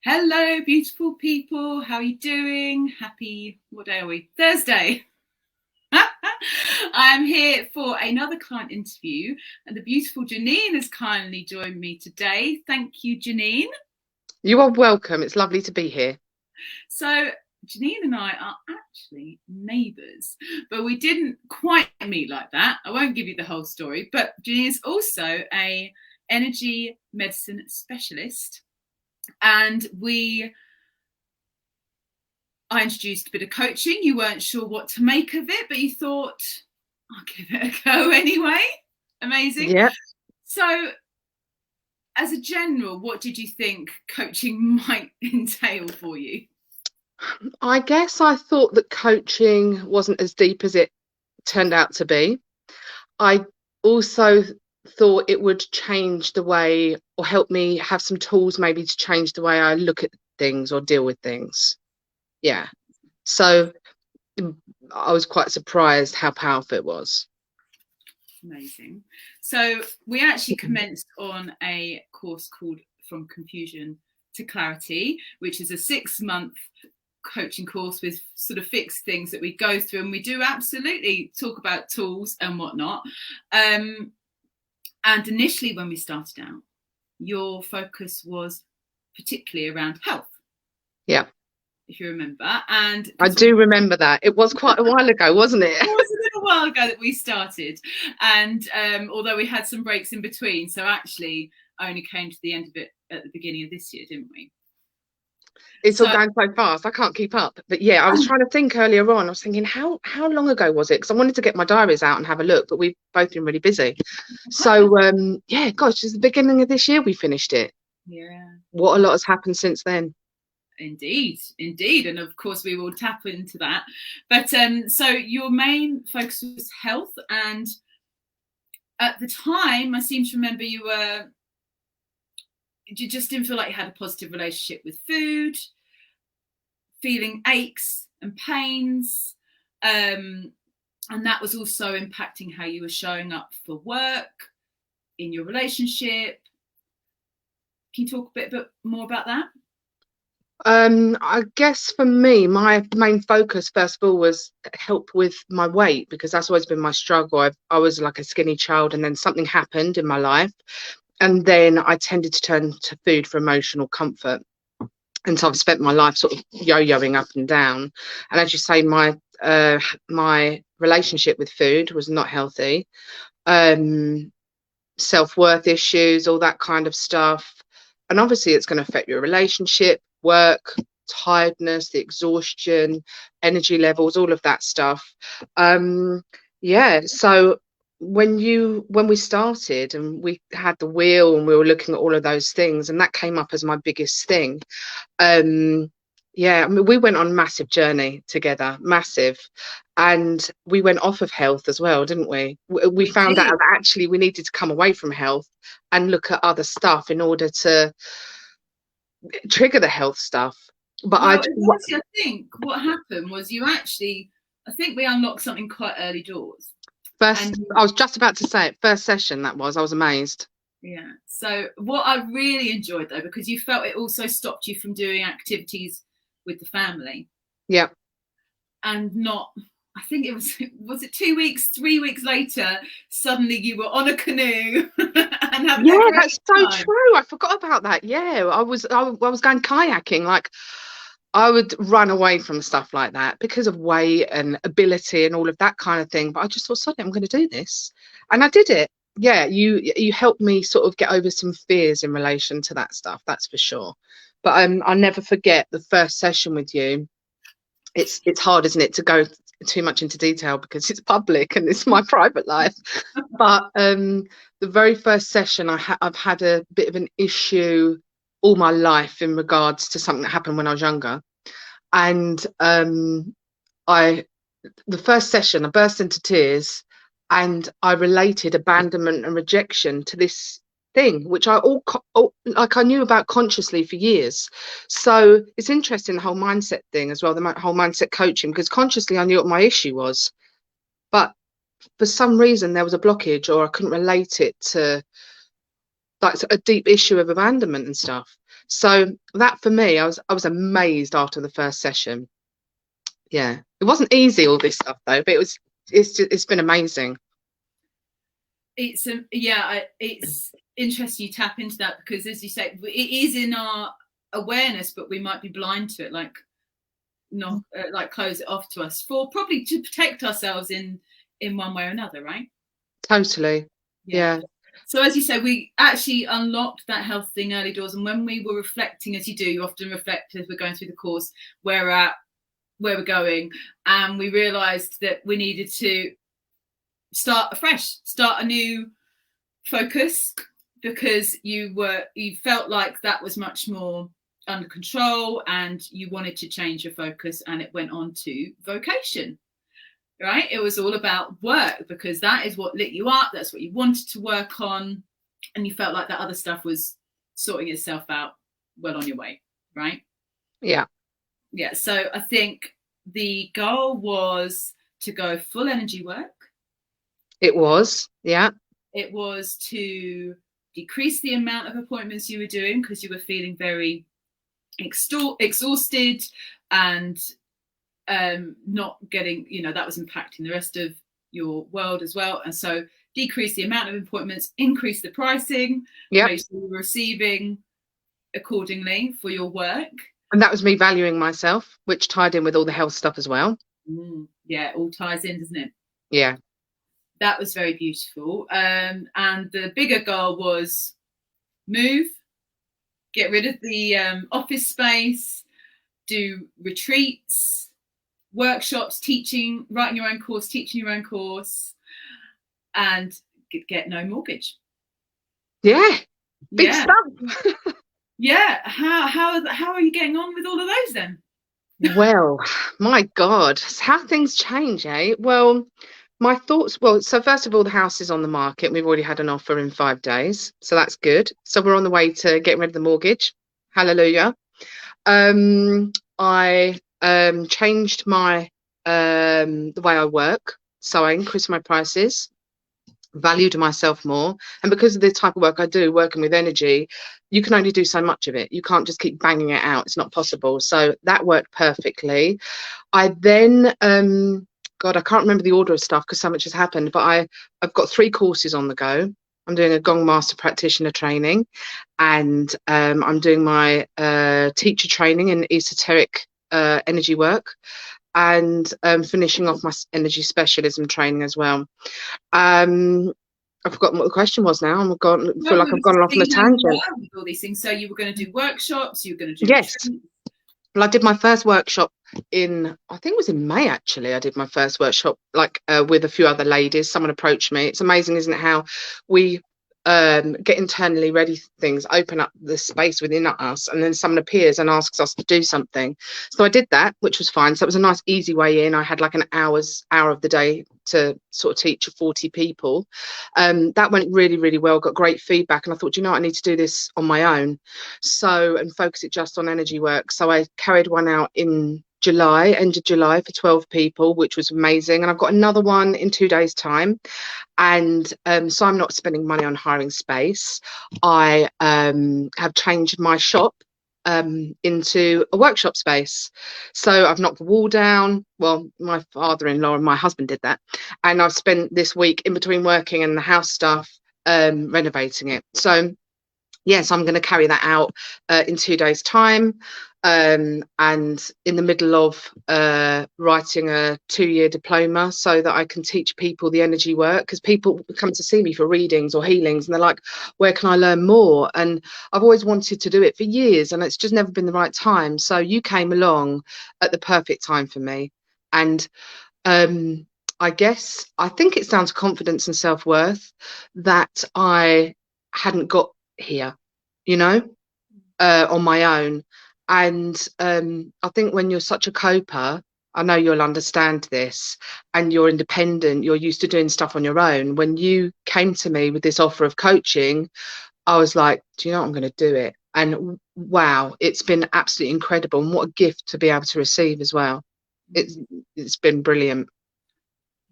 Hello, beautiful people. How are you doing? Happy, what day are we? Thursday. I'm here for another client interview, and the beautiful Janine has kindly joined me today. Thank you, Janine. You are welcome. It's lovely to be here. So, Janine and I are actually neighbours, but we didn't quite meet like that. I won't give you the whole story, but Janine is also a energy medicine specialist, and I introduced a bit of coaching. You weren't sure what to make of it, but you thought, I'll give it a go anyway. Amazing. Yeah. So, as a general, what did you think coaching might entail for you? I guess I thought that coaching wasn't as deep as it turned out to be. I also thought it would change the way or help me have some tools maybe to change the way I look at things or deal with things. Yeah. So I was quite surprised how powerful it was. Amazing. So, we actually commenced on a course called From Confusion to Clarity, which is a 6-month coaching course with sort of fixed things that we go through, and we do absolutely talk about tools and whatnot. And initially, when we started out, your focus was particularly around health, Yeah. if you remember. And I because do remember that. It was quite a while ago, wasn't it? it was a little while ago that we started, and although we had some breaks in between, so actually I only came to the end of it at the beginning of this year, didn't we? It's all So going so fast. I can't keep up. But yeah, I was trying to think earlier on. I was thinking, how long ago was it? Because I wanted to get my diaries out and have a look, but we've both been really busy. So yeah, gosh, it's the beginning of this year we finished it. yeah, What a lot has happened since then. indeed, and of course we will tap into that. But so your main focus was health, and at the time, I seem to remember you just didn't feel like you had a positive relationship with food, feeling aches and pains, and that was also impacting how you were showing up for work, in your relationship. Can you talk a bit more about that? I guess for me, my main focus, first of all, was help with my weight because that's always been my struggle. I was like a skinny child, and then something happened in my life, and then I tended to turn to food for emotional comfort. And so I've spent my life sort of yo-yoing up and down. And as you say, my relationship with food was not healthy. Um, Self-worth issues, all that kind of stuff. And obviously, it's going to affect your relationship, work, tiredness, the exhaustion, energy levels, all of that stuff. Yeah, so when we started and we had the wheel and we were looking at all of those things, and that came up as my biggest thing. um yeah, I mean, we went on a massive journey together, massive, and we went off of health as well, didn't we? We We found out did. that actually we needed to come away from health and look at other stuff in order to trigger the health stuff. But Well, honestly, I think what happened was I think we unlocked something quite early doors. first, And I was just about to say it, first session that was, I was amazed. yeah, so what I really enjoyed though, because you felt it also stopped you from doing activities with the family Yeah. and not, I think was it 2 weeks, 3 weeks later, suddenly you were on a canoe and having a Yeah, great that's so time. true. I forgot about that. Yeah, I was going kayaking. Like I would run away from stuff like that because of weight and ability and all of that kind of thing. But I just thought, sorry, I'm going to do this, and I did it. Yeah, you helped me sort of get over some fears in relation to that stuff. That's for sure. But I'll never forget the first session with you. It's hard, isn't it, to go too much into detail because it's public and it's my private life. But the very first session, I've had a bit of an issue all my life in regards to something that happened when I was younger. And I, the first session, I burst into tears, and I related abandonment and rejection to this thing, which like I knew about consciously for years. So it's interesting, the whole mindset thing as well, the whole mindset coaching, because consciously I knew what my issue was, but for some reason there was a blockage or I couldn't relate it to like a deep issue of abandonment and stuff. So that for me, I was amazed after the first session. Yeah, it wasn't easy all this stuff though, but it's been amazing. It's interesting you tap into that, because as you say, it is in our awareness, but we might be blind to it, like not like close it off to us, for probably to protect ourselves in one way or another, right? Totally. Yeah. Yeah. So as you say, we actually unlocked that health thing early doors, and when we were reflecting, as you do, you often reflect as we're going through the course where we're at, where we're going, and we realized that we needed to start afresh, start a new focus, because you felt like that was much more under control, and you wanted to change your focus, and it went on to vocation, right? It was all about work, because that is what lit you up, that's what you wanted to work on, and you felt like that other stuff was sorting itself out well on your way, right? Yeah. Yeah. So I think the goal was to go full energy work. It was. Yeah. It was to decrease the amount of appointments you were doing, because you were feeling very exhausted, and not getting, that was impacting the rest of your world as well. And so decrease the amount of appointments, increase the pricing, make sure you're receiving accordingly for your work. And that was me valuing myself, which tied in with all the health stuff as well. Yeah, it all ties in, doesn't it? Yeah. That was very beautiful. And the bigger goal was move, get rid of the office space, do retreats, workshops, teaching, writing your own course, teaching your own course, and get no mortgage. Yeah. Big stuff. Yeah. How are you getting on with all of those then? Well, my God, how things change, eh? Well, my thoughts, so first of all, the house is on the market. We've already had an offer in 5 days, so that's good. So we're on the way to getting rid of the mortgage. Hallelujah. I changed my the way I work, so I increased my prices, valued myself more, and because of the type of work I do, working with energy, you can only do so much of it. You can't just keep banging it out. It's not possible. So that worked perfectly. I then God, I can't remember the order of stuff because so much has happened, but I've got 3 courses on the go. I'm doing a Gong Master Practitioner training, and I'm doing my teacher training in esoteric energy work, and finishing off my energy specialism training as well. I've forgotten what the question was now. Feel like I've gone off on a tangent. With all these things. So you were going to do workshops, you were going to do retreats. Well, I did my first workshop I think it was in May, actually. I did my first workshop with a few other ladies. Someone approached me. It's amazing, isn't it, how we get internally ready things, open up the space within us, and then someone appears and asks us to do something. So I did that, which was fine. So it was a nice easy way in. I had like an hour of the day to sort of teach 40 people. That went really, really well, got great feedback, and I thought, I need to do this on my own, and focus it just on energy work. So I carried one out in end of July, for 12 people, which was amazing, and I've got another one in 2 days' time. And so I'm not spending money on hiring space. I have changed my shop into a workshop space. So I've knocked the wall down. Well, my father-in-law and my husband did that, and I've spent this week in between working and the house stuff renovating it. So yes, I'm going to carry that out in 2 days' time, and in the middle of writing a 2-year diploma so that I can teach people the energy work, because people come to see me for readings or healings and they're like, where can I learn more? And I've always wanted to do it for years, and it's just never been the right time. So you came along at the perfect time for me. And I think it's down to confidence and self-worth that I hadn't got here, on my own. And I think when you're such a coper, I know you'll understand this, and you're independent, you're used to doing stuff on your own. When you came to me with this offer of coaching, I was like, do you know what? I'm going to do it. And wow, it's been absolutely incredible. And what a gift to be able to receive as well. It's been brilliant.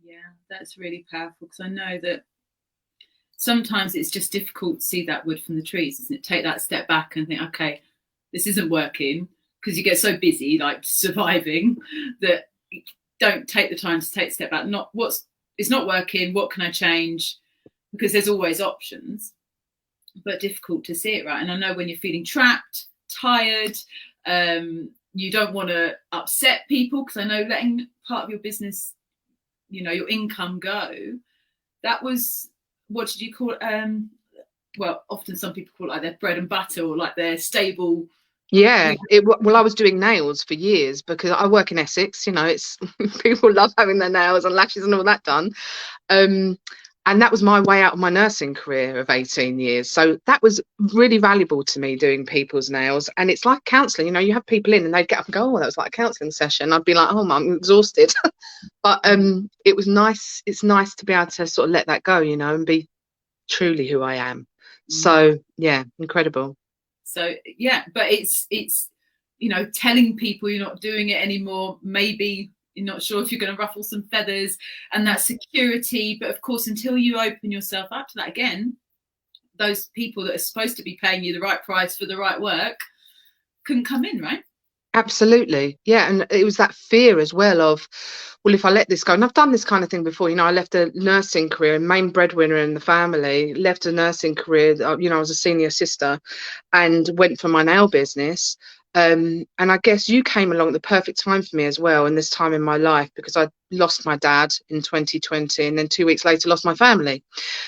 Yeah, that's really powerful, because I know that sometimes it's just difficult to see that wood from the trees, isn't it? Take that step back and think, okay, this isn't working, because you get so busy, like surviving, that you don't take the time to take a step back. Not what's it's not working. What can I change? Because there's always options, but difficult to see it, right? And I know when you're feeling trapped, tired, you don't want to upset people, because I know letting part of your business, your income go, that was, what did you call it? Well, often some people call it like their bread and butter, or like their stable. Yeah, well, I was doing nails for years because I work in Essex. It's people love having their nails and lashes and all that done. And that was my way out of my nursing career of 18 years. So that was really valuable to me, doing people's nails. And it's like counselling. You have people in and they'd get up and go, oh, that was like a counselling session. I'd be like, oh, I'm exhausted. But it was nice. It's nice to be able to sort of let that go, and be truly who I am. So yeah, incredible. So yeah, but it's telling people you're not doing it anymore. Maybe you're not sure if you're going to ruffle some feathers, and that security. But of course, until you open yourself up to that again, those people that are supposed to be paying you the right price for the right work couldn't come in, right? Absolutely. Yeah. And it was that fear as well of, well, if I let this go, and I've done this kind of thing before, I left a nursing career, main breadwinner in the family, left a nursing career, I was a senior sister, and went for my nail business. And I guess you came along at the perfect time for me as well in this time in my life, because I lost my dad in 2020, and then 2 weeks later lost my family.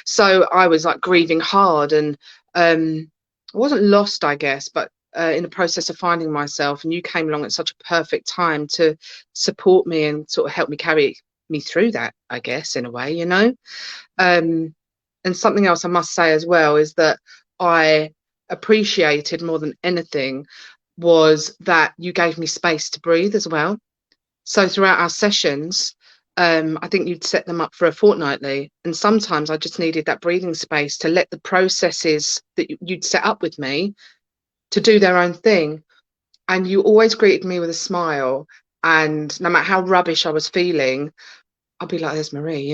So I was like grieving hard, and I wasn't lost, I guess, but in the process of finding myself, and you came along at such a perfect time to support me and sort of help me carry me through that, I guess, in a way, and something else I must say as well is that I appreciated more than anything was that you gave me space to breathe as well. So throughout our sessions, I think you'd set them up for a fortnightly, and sometimes I just needed that breathing space to let the processes that you'd set up with me to do their own thing. And you always greeted me with a smile, and no matter how rubbish I was feeling, I'd be like, there's Marie,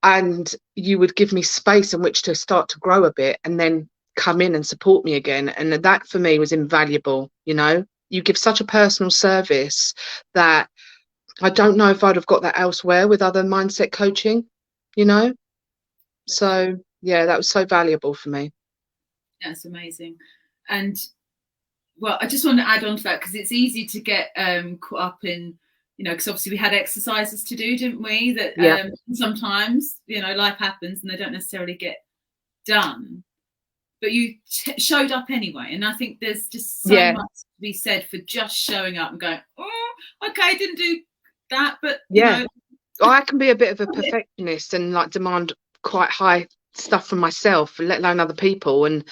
and you would give me space in which to start to grow a bit, and then come in and support me again. And that for me was invaluable. You give such a personal service that I don't know if I'd have got that elsewhere with other mindset coaching, so yeah, that was so valuable for me. That's amazing. And well, I just want to add on to that, because it's easy to get caught up in, because obviously we had exercises to do, didn't we? That sometimes, life happens and they don't necessarily get done. But you showed up anyway. And I think there's just so much to be said for just showing up and going, oh, okay, I didn't do that. But, I can be a bit of a perfectionist and like demand quite high stuff from myself, let alone other people. And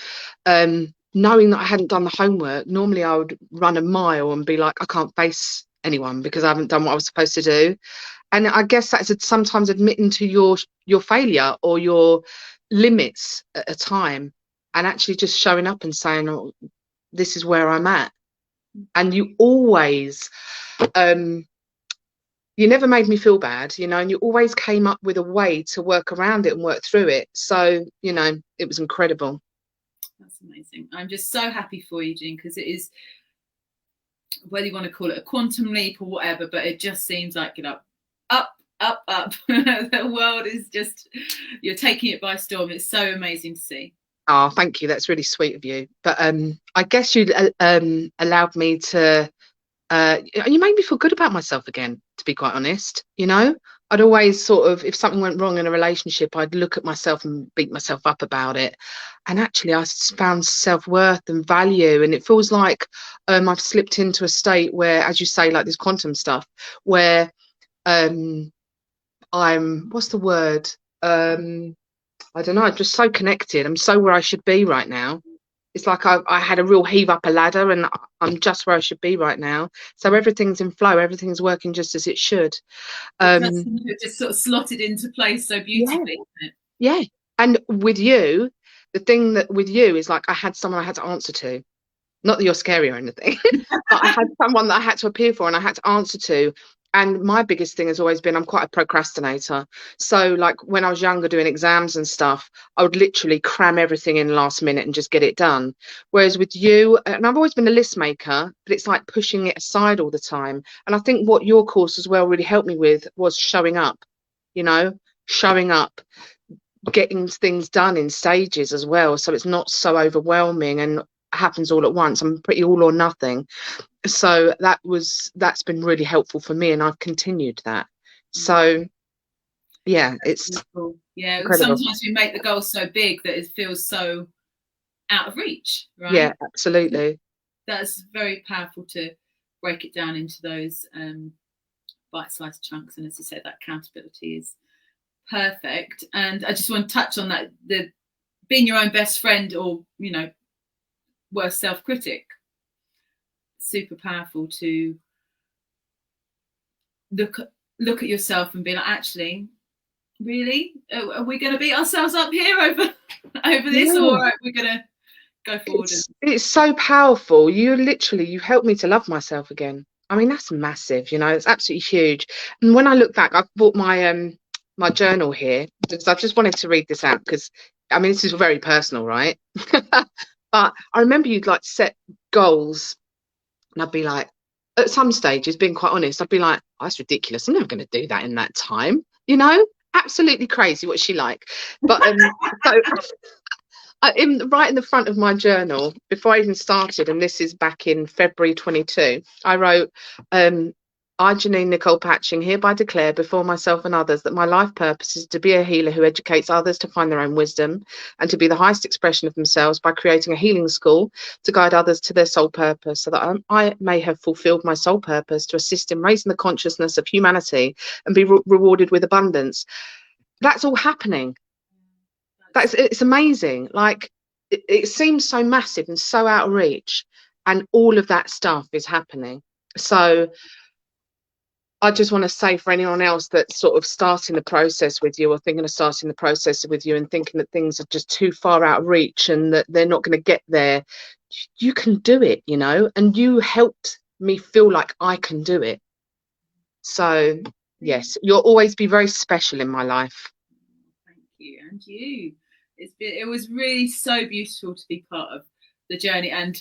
knowing that I hadn't done the homework, normally I would run a mile and be like, I can't face anyone because I haven't done what I was supposed to do. And I guess that's sometimes admitting to your failure or your limits at a time, and actually just showing up and saying, oh, this is where I'm at. And you always, you never made me feel bad, and you always came up with a way to work around it and work through it. So, it was incredible. That's amazing. I'm just so happy for you, Jean, because it is, whether you want to call it a quantum leap or whatever, but it just seems like, up. The world is just, you're taking it by storm. It's so amazing to see. Oh, thank you. That's really sweet of you. But I guess you allowed me to, you made me feel good about myself again, to be quite honest. I'd always sort of, if something went wrong in a relationship, I'd look at myself and beat myself up about it. And actually, I found self-worth and value. And it feels like I've slipped into a state where, as you say, like this quantum stuff, where I'm, what's the word? I don't know, I'm just so connected. I'm so where I should be right now. It's like I had a real heave up a ladder, and I'm just where I should be right now. So everything's in flow. Everything's working just as it should. It just sort of slotted into place so beautifully. Yeah. And with you, the thing that with you is like I had someone I had to answer to. Not that you're scary or anything, but I had someone that I had to appear for and I had to answer to. And my biggest thing has always been I'm quite a procrastinator. So like when I was younger doing exams and stuff, I would literally cram everything in last minute and just get it done. Whereas with you, and I've always been a list maker, but it's like pushing it aside all the time. And I think what your course as well really helped me with was showing up, you know, showing up, getting things done in stages as well. So it's not so overwhelming and happens all at once. I'm pretty all or nothing. So that's been really helpful for me, and I've continued that. So yeah, it's cool. Yeah, incredible. sometimes we make the goals so big that it feels so out of reach, right? Yeah, absolutely. That's very powerful to break it down into those bite-sized chunks, and as you said, that accountability is perfect. And I just want to touch on that, the being your own best friend, or worst self-critic. Super powerful to look at yourself and be like, actually, really, are we going to beat ourselves up here over this, or are we going to go forward? It's so powerful. You've helped me to love myself again. I mean, that's massive. It's absolutely huge. And when I look back, I've bought my my journal here because I just wanted to read this out because I mean this is very personal, right? But I remember you'd like set goals, and I'd be like, at some stages, being quite honest, I'd be like, oh, that's ridiculous. I'm never going to do that in that time. Absolutely crazy. What's she like? But so right in the front of my journal, before I even started, and this is back in February 22, I wrote, I, Janine Nicole Patching, hereby declare before myself and others that my life purpose is to be a healer who educates others to find their own wisdom and to be the highest expression of themselves by creating a healing school to guide others to their soul purpose, so that I may have fulfilled my soul purpose to assist in raising the consciousness of humanity and be rewarded with abundance. That's all happening. It's amazing. Like it seems so massive and so out of reach, and all of that stuff is happening. So I just want to say, for anyone else that's sort of starting the process with you, or thinking of starting the process with you and thinking that things are just too far out of reach and that they're not going to get there, you can do it, and you helped me feel like I can do it. So yes, you'll always be very special in my life. Thank you. And you. It was really so beautiful to be part of the journey, and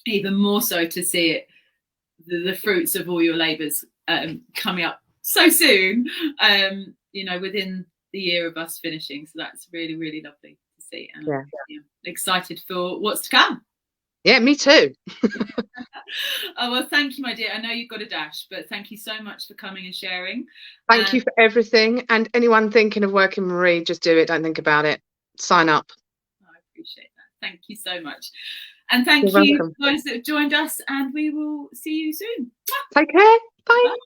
even more so to see it, the fruits of all your labours coming up so soon, within the year of us finishing. So that's really, really lovely to see, and I'm excited for what's to come. Yeah, me too. Oh, well, thank you, my dear. I know you've got a dash, but thank you so much for coming and sharing. Thank you for everything. And anyone thinking of working with Marie, just do it. Don't think about it. Sign up. I appreciate that. Thank you so much. And thank You're you welcome. guys that have joined us, and we will see you soon. Take care. Bye. Bye.